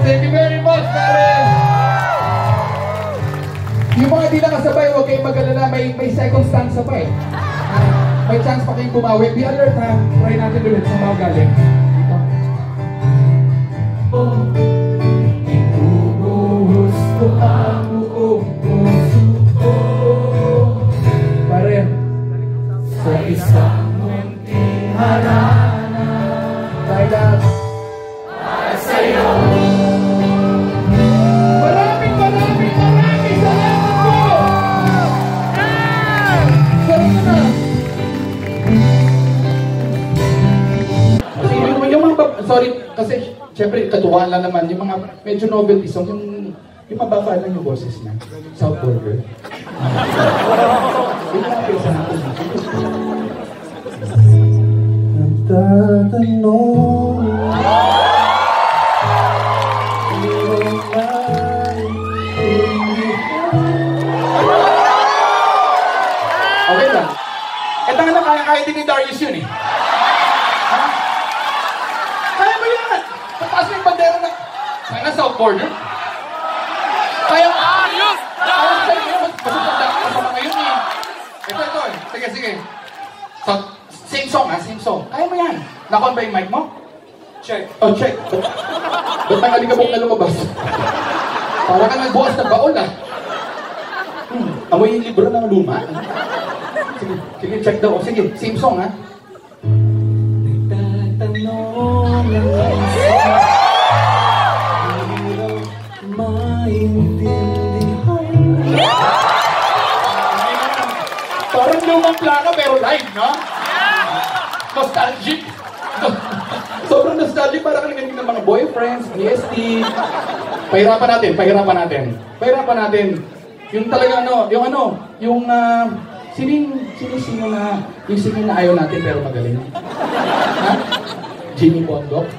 Thank you very much, Karen! Yung mga di nakasabay, huwag kayong mag-alala, may second stanza pa eh. May chance pa kayong bumawi. Be alert ha. Try natin ulit sa mga galing. Ibubuhos ko ang buong puso ko pare sa isang munting harana. Like that. Para sa'yo. Maraming salamat po! Sarap na! Yung mga, sorry, kasi syempre katuwaan lang naman, yung mga medyo novelty song, yung mababa lang yung boses niya. South Border. Nagtatanong okay lang. Ito nga lang, kaya din ni Darius yun eh. Ha? Kaya mo yan! Pataas mo yung bandera na... Kaya na South Border? Kaya... Darius! Masama ngayon eh. Ito eh. Sige. So, same song ha, same song. Kaya mo yan. Nakon ba yung mic mo? Check. Oh, check. Ba't nangalikabok na lumabas? Para ka nagbukas na baon ah. Amoy yung libro ng luma. Sige, check daw. Sige, same song ha. Nagtatanong lang maintindihan. Parang lumang plaka pero live, no? Nostalgic. Sobrang nostalgic para kanilang ng mga boyfriends, PST. Pahirapan natin. Yung talaga yung sino na ayaw natin pero magaling. Ha? Jimmy Bondok.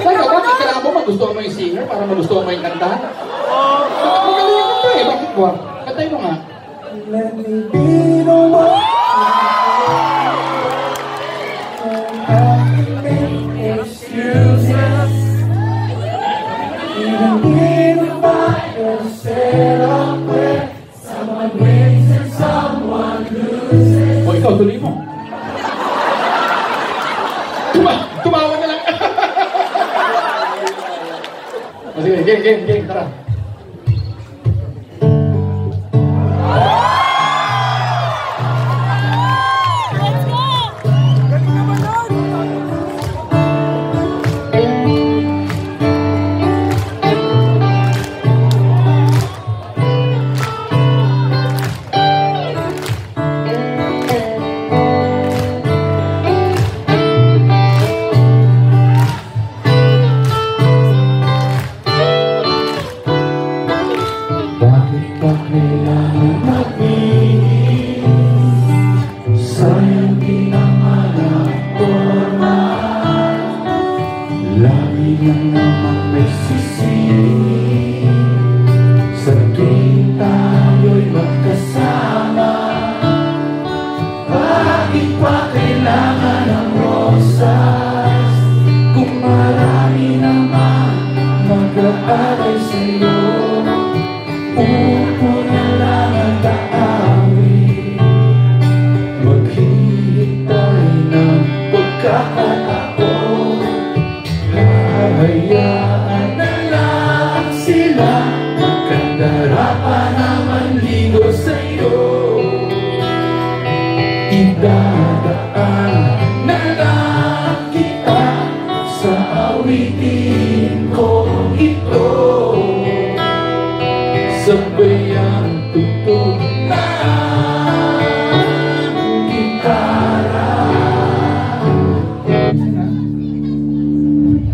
Bakit kailangan mo magustuhan mo yung singer para magustuhan mo yung kantahan? Magaling yung kanta eh. Bakit ba? Kantay mo nga. Let me be the one. Excuses. Even if I can set up where someone wins and someone loses. O ikaw, tuloy mo. Tumawa na lang. O sige, game, tara. idadaan na lang kita sa awitin ko ito. Sabay ang tugtog ng gitara.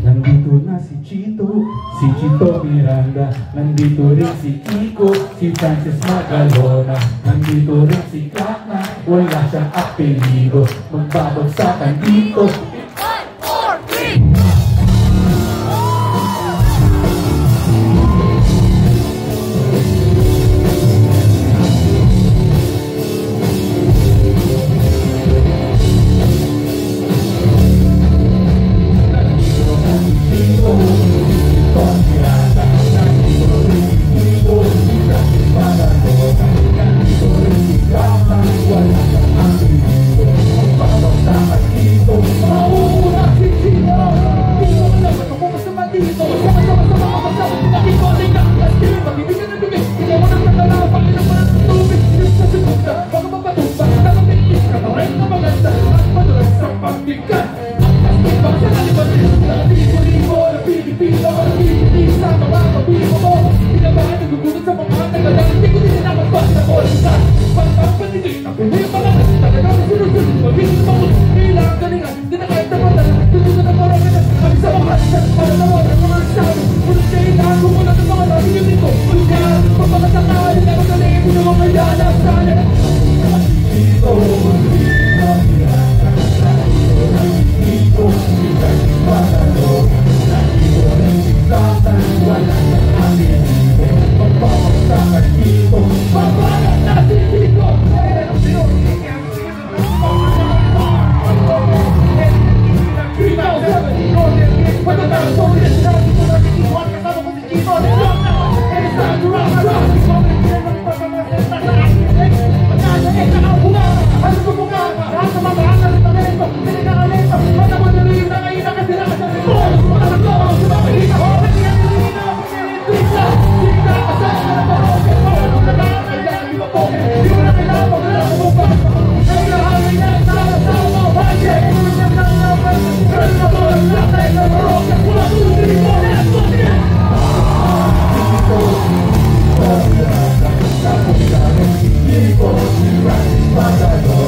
Nandito na si Chito Miranda. Nandito rin si Kiko, si Francis Magalona. Nandito rin si Kakna, wala siyang apelido. Magbabagsakan dito. People, you rise,